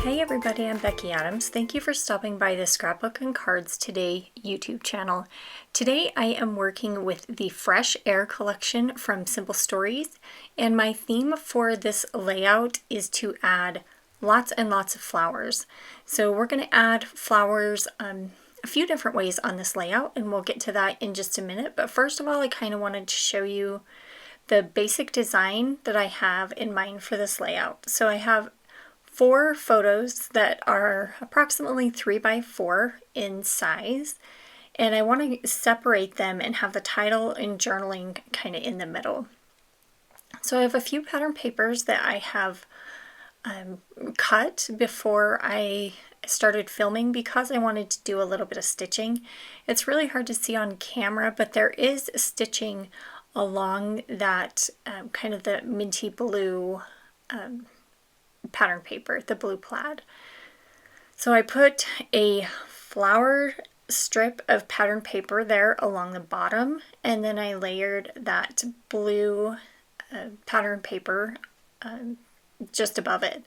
Hey everybody, I'm Becki Adams. Thank you for stopping by the Scrapbook and Cards Today YouTube channel. Today I am working with the Fresh Air collection from Simple Stories, and my theme for this layout is to add lots and lots of flowers. So we're going to add flowers a few different ways on this layout, and we'll get to that in just a minute. But first of all, I kind of wanted to show you the basic design that I have in mind for this layout. So I have 4 photos that are approximately 3 by 4 in size, and I want to separate them and have the title and journaling kind of in the middle. So I have a few pattern papers that I have cut before I started filming because I wanted to do a little bit of stitching. It's really hard to see on camera, but there is stitching along that kind of the minty blue pattern paper, the blue plaid. So I put a flower strip of pattern paper there along the bottom, and then I layered that blue pattern paper just above it.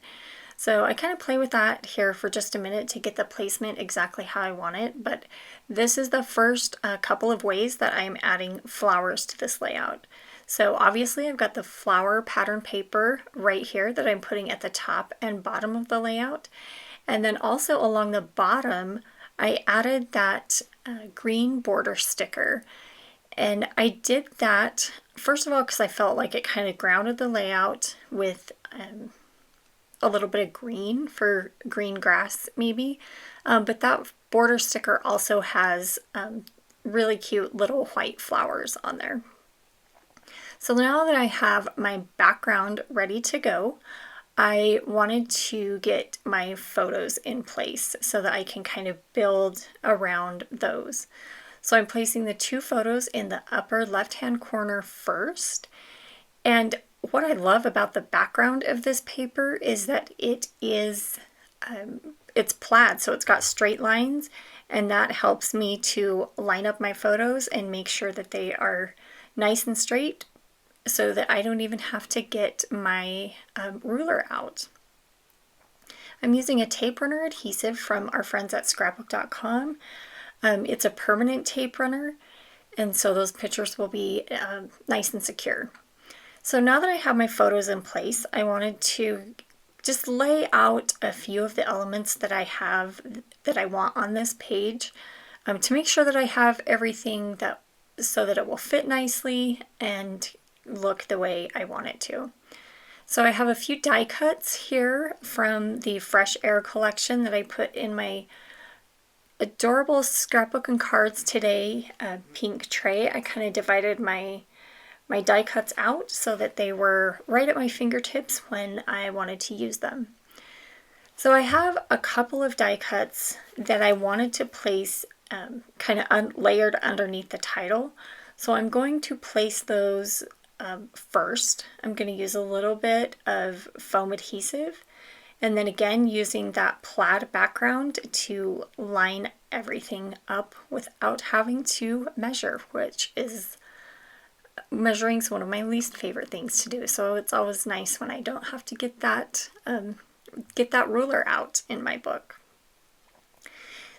So I kind of play with that here for just a minute to get the placement exactly how I want it, but this is the first couple of ways that I'm adding flowers to this layout. So obviously I've got the flower pattern paper right here that I'm putting at the top and bottom of the layout. And then also along the bottom, I added that green border sticker. And I did that, first of all, because I felt like it kind of grounded the layout with a little bit of green for green grass maybe. But that border sticker also has really cute little white flowers on there. So now that I have my background ready to go, I wanted to get my photos in place so that I can kind of build around those. So I'm placing the 2 photos in the upper left-hand corner first. And what I love about the background of this paper is that it is, it's plaid, so it's got straight lines, and that helps me to line up my photos and make sure that they are nice and straight, so that I don't even have to get my ruler out. I'm using a tape runner adhesive from our friends at scrapbook.com. It's a permanent tape runner, and so those pictures will be nice and secure. So now that I have my photos in place, I wanted to just lay out a few of the elements that I have that I want on this page to make sure that I have everything that so that it will fit nicely and look the way I want it to. So I have a few die cuts here from the Fresh Air collection that I put in my adorable Scrapbook and Cards Today pink tray. I kind of divided my die cuts out so that they were right at my fingertips when I wanted to use them. So I have a couple of die cuts that I wanted to place kind of layered underneath the title. So I'm going to place those first. I'm going to use a little bit of foam adhesive, and then again using that plaid background to line everything up without having to measure, which is measuring is one of my least favorite things to do. So it's always nice when I don't have to get that ruler out in my book.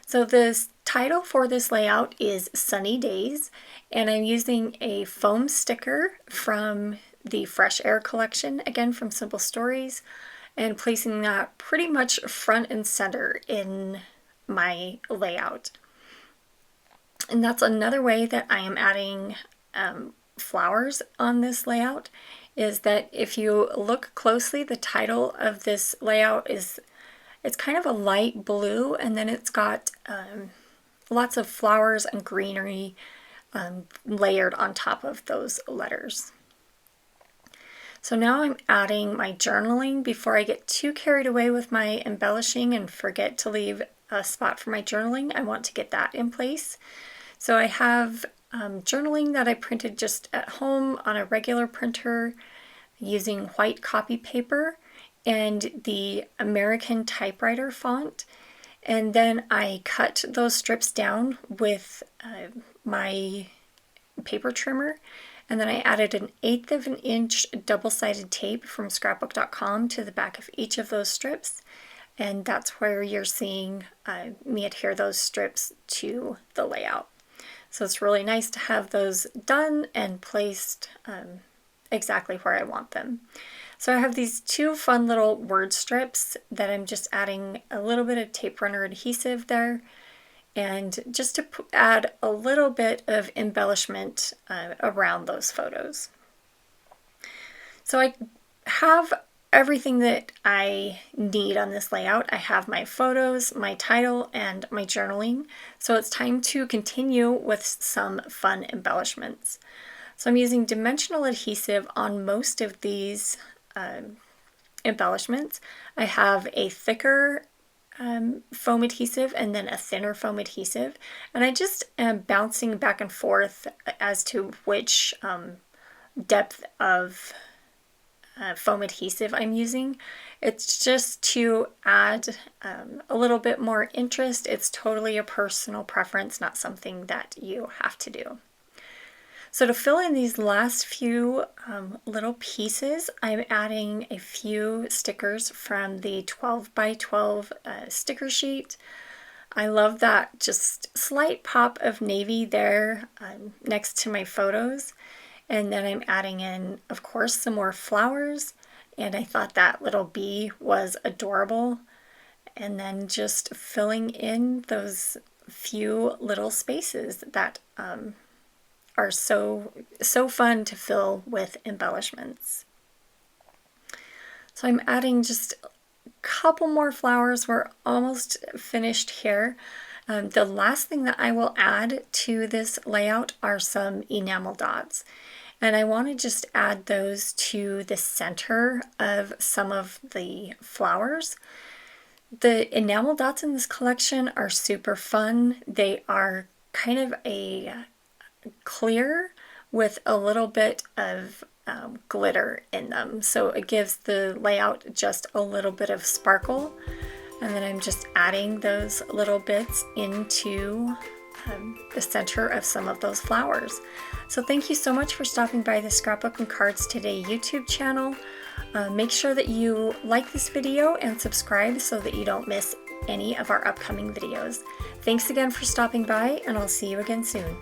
So the title for this layout is Sunny Days, and I'm using a foam sticker from the Fresh Air collection, again from Simple Stories, and placing that pretty much front and center in my layout. And that's another way that I am adding flowers on this layout, is that if you look closely, the title of this layout is, it's kind of a light blue, and then it's got lots of flowers and greenery layered on top of those letters. So now I'm adding my journaling. Before I get too carried away with my embellishing and forget to leave a spot for my journaling, I want to get that in place. So I have journaling that I printed just at home on a regular printer using white copy paper and the American typewriter font, and then I cut those strips down with my paper trimmer, and then I added 1/8 of an inch double-sided tape from scrapbook.com to the back of each of those strips, and that's where you're seeing me adhere those strips to the layout. So it's really nice to have those done and placed exactly where I want them. So I have these two fun little word strips that I'm just adding a little bit of tape runner adhesive there, and just to add a little bit of embellishment around those photos. So I have everything that I need on this layout. I have my photos, my title, and my journaling. So it's time to continue with some fun embellishments. So I'm using dimensional adhesive on most of these embellishments. I have a thicker foam adhesive and then a thinner foam adhesive, and I just am bouncing back and forth as to which depth of foam adhesive I'm using. It's just to add a little bit more interest. It's totally a personal preference, not something that you have to do. So to fill in these last few little pieces, I'm adding a few stickers from the 12 by 12 sticker sheet. I love that just slight pop of navy there next to my photos. And then I'm adding in, of course, some more flowers. And I thought that little bee was adorable. And then just filling in those few little spaces that are so fun to fill with embellishments. So I'm adding just a couple more flowers. We're almost finished here. The last thing that I will add to this layout are some enamel dots. And I want to just add those to the center of some of the flowers. The enamel dots in this collection are super fun. They are kind of a clear with a little bit of glitter in them. So it gives the layout just a little bit of sparkle. And then I'm just adding those little bits into the center of some of those flowers. So thank you so much for stopping by the Scrapbook and Cards Today YouTube channel. Make sure that you like this video and subscribe so that you don't miss any of our upcoming videos. Thanks again for stopping by, and I'll see you again soon.